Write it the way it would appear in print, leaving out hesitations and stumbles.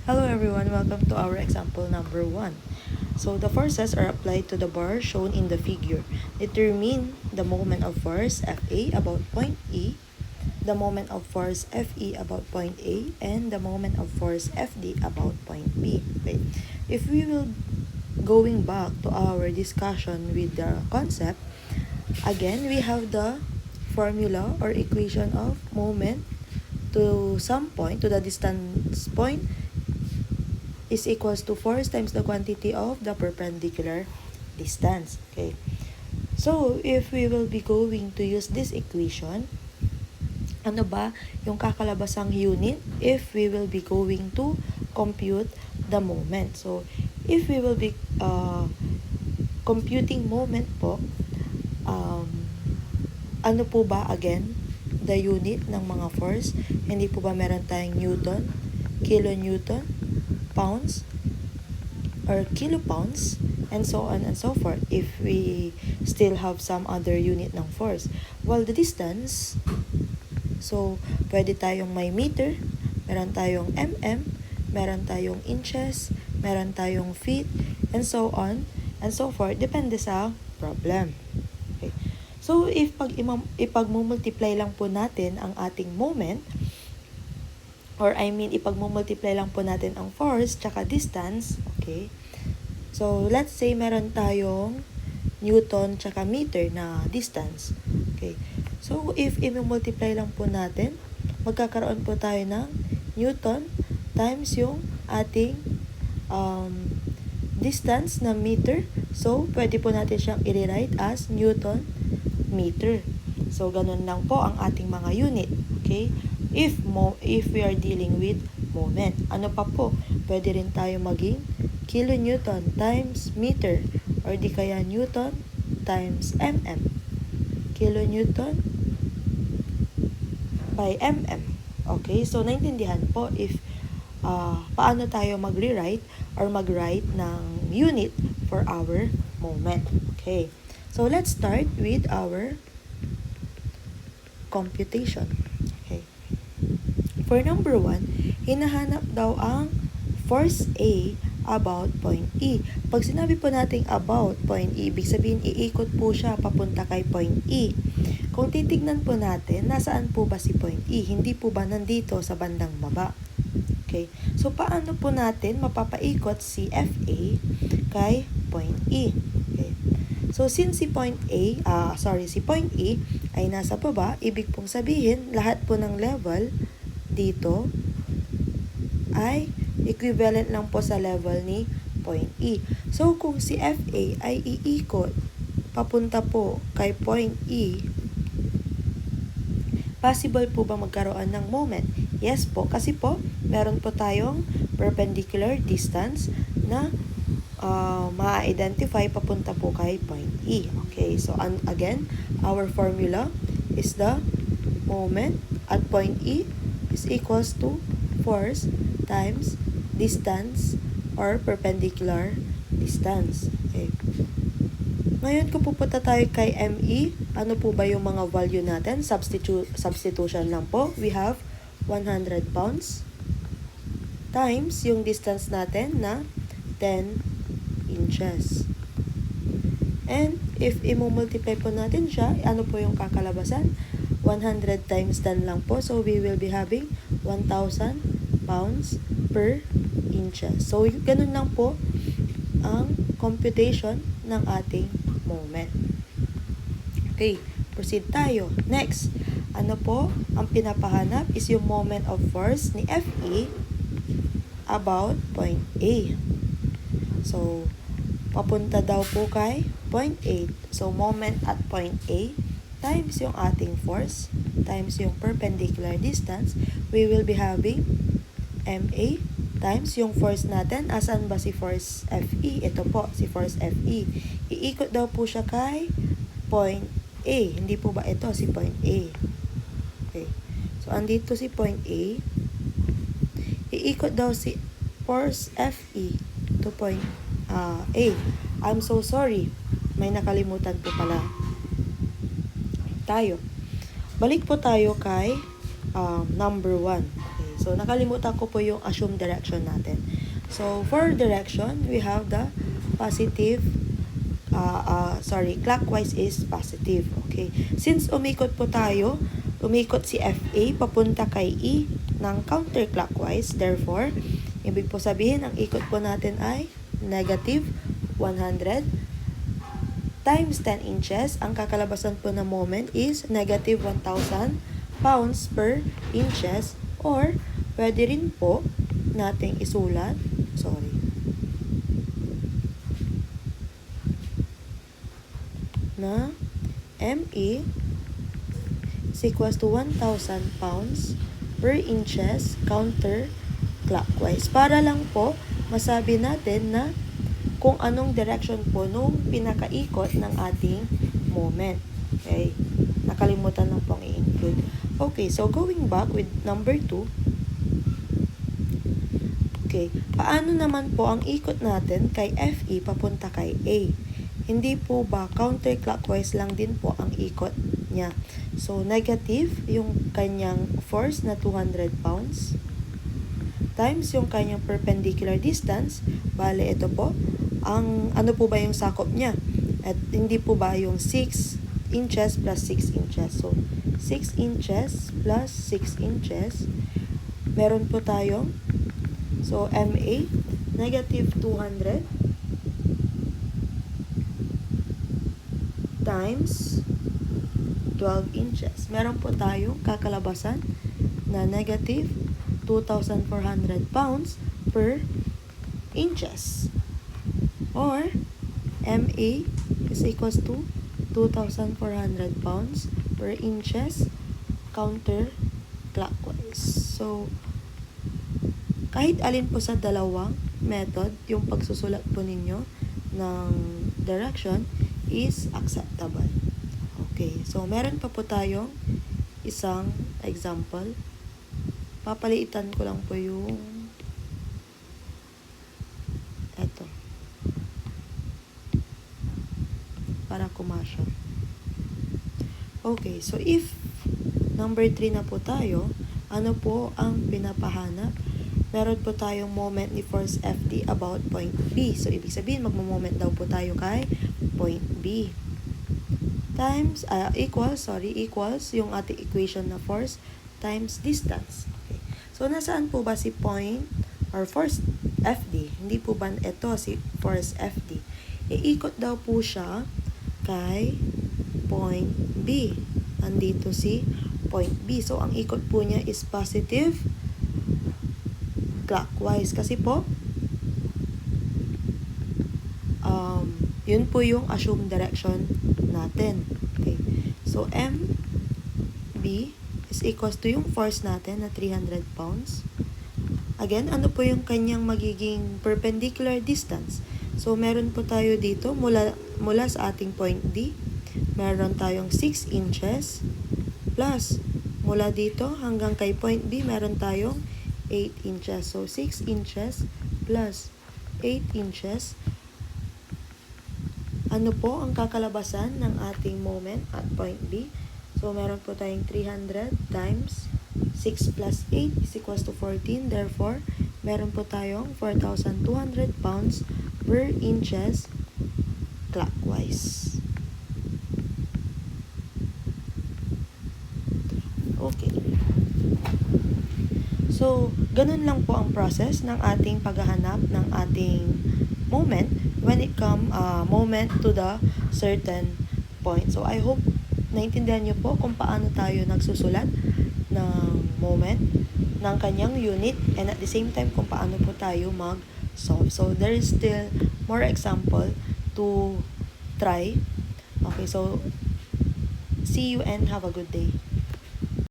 Hello everyone, welcome to our example number 1. So the forces are applied to the bar shown in the figure. Determine the moment of force FA about point E, the moment of force FE about point A, and the moment of force FD about point B. Okay. If we will going back to our discussion with the concept, again we have the formula or equation of moment to some point, to the distance point, is equals to force times the quantity of the perpendicular distance. Okay. So, if we will be going to use this equation, ano ba yung kakalabasang unit if we will be going to compute the moment? So, if we will be computing moment po, ano po ba again the unit ng mga force? Hindi po ba meron tayong Newton, kilonewton, pounds, or kilopounds, and so on and so forth if we still have some other unit ng force. Well, the distance, so pwede tayong may meter, meron tayong mm, meron tayong inches, meron tayong feet, and so on and so forth, depende sa problem. Okay. So, if ipagmumultiply lang po natin ang ating moment, or ipagmumultiply lang po natin ang force tsaka distance, okay? So, let's say meron tayong Newton tsaka meter na distance. Okay. So, if i-multiply lang po natin, magkakaroon po tayo ng Newton times yung ating distance na meter. So, pwede po natin siyang i-rewrite as Newton meter. So, ganun lang po ang ating mga unit. Okay? If we are dealing with moment. Ano pa po? Pwede rin tayo maging kilonewton times meter, or di kaya Newton times mm. Kilonewton by mm. Okay? So, naintindihan po if paano tayo mag-rewrite or mag-write ng unit for our moment. Okay. So, let's start with our computation. Okay. For number 1, hinahanap daw ang force A about point E. Pag sinabi po natin about point E, ibig sabihin iikot po siya papunta kay point E. Kung titignan po natin, nasaan po ba si point E? Hindi po ba nandito sa bandang baba? Okay. So, paano po natin mapapaikot si FA kay point E? Okay. So, since si point E ay nasa baba, ibig pong sabihin, lahat po ng level dito ay equivalent lang po sa level ni point E. So, kung si FA ay iikot papunta po kay point E, possible po ba magkaroon ng moment? Yes po, kasi po, meron po tayong perpendicular distance na ma-identify papunta po kay point E. Okay, so again, our formula is the moment at point E is equals to force times distance or perpendicular distance. Okay. Ngayon, kung pupunta tayo kay ME, ano po ba yung mga value natin? Substitution lang po. We have 100 pounds times yung distance natin na 10 inches. And if i-multiply po natin siya, ano po yung kakalabasan? 100 times 10 lang po. So, we will be having 1,000 pounds per inches. So, ganun lang po ang computation ng ating moment. Okay, proceed tayo. Next, ano po ang pinapahanap is yung moment of force ni FE about point A. So, papunta daw po kay point A. So, moment at point A times yung ating force times yung perpendicular distance, we will be having MA times yung force natin. Asan ba si force FE? Ito po, si force FE. Iikot daw po siya kay point A. Hindi po ba ito si point A? Okay. So, andito si point A. Iikot daw si force FE to point A. I'm so sorry. May nakalimutan po pala tayo. Balik po tayo kay number 1. Okay. So, nakalimutan ko po yung assume direction natin. So, for direction, we have the positive, clockwise is positive. Okay. Since umikot po tayo, umikot si FA papunta kay E ng counterclockwise. Therefore, ibig po sabihin, ang ikot po natin ay negative 100 times 10 inches. Ang kakalabasan po na moment is negative 1,000 pounds per inches, or pwede rin po nating isulat, na ME is equals to 1,000 pounds per inches counterclockwise. Para lang po masabi natin na kung anong direction po nung pinakaikot ng ating moment. Okay? Nakalimutan lang pong i-include. Okay, so going back with number 2. Okay, paano naman po ang ikot natin kay FE papunta kay A? Hindi po ba counterclockwise lang din po ang ikot niya? So, negative yung kanyang force na 200 pounds times yung kanyang perpendicular distance. Bale, ito po. Ano po ba yung sakop niya? At hindi po ba yung 6 inches plus 6 inches? So, 6 inches plus 6 inches. Meron po tayong, so, MA, negative 200 times 12 inches. Meron po tayong kakalabasan na negative 2,400 pounds per inches. Or, MA is equals to 2,400 pounds per inches counterclockwise. So, kahit alin po sa dalawang method, yung pagsusulat po ninyo ng direction is acceptable. Okay, so meron pa po tayong isang example. Papaliitan ko lang po yung eto para kumasya. Okay, so if number 3 na po tayo, ano po ang pinapahanap? Meron po tayong moment ni force FD about point B. So, ibig sabihin, magmo-moment daw po tayo kay point B. Equals yung ating equation na force times distance. Okay. So, nasaan po ba si point or force FD? Hindi po ba ito si force FD? Iikot daw po siya kay point B. Nandito si point B. So, ang ikot po niya is positive clockwise. Kasi po, yun po yung assumed direction natin. Okay. So, MB is equals to yung force natin na 300 pounds. Again, ano po yung kanyang magiging perpendicular distance? So, meron po tayo dito mula sa ating point D. Meron tayong 6 inches plus mula dito hanggang kay point B, meron tayong 8 inches. So, 6 inches plus 8 inches. Ano po ang kakalabasan ng ating moment at point B? So, meron po tayong 300 times 6 plus 8 is equals to 14. Therefore, meron po tayong 4,200 pounds per inches clockwise. Okay. So, ganun lang po ang process ng ating paghahanap ng ating moment when it come moment to the certain point. So, I hope naintindihan niyo po kung paano tayo nagsusulat ng moment ng kanyang unit, and at the same time kung paano po tayo mag-solve. So, there is still more example to try. Okay, so see you and have a good day.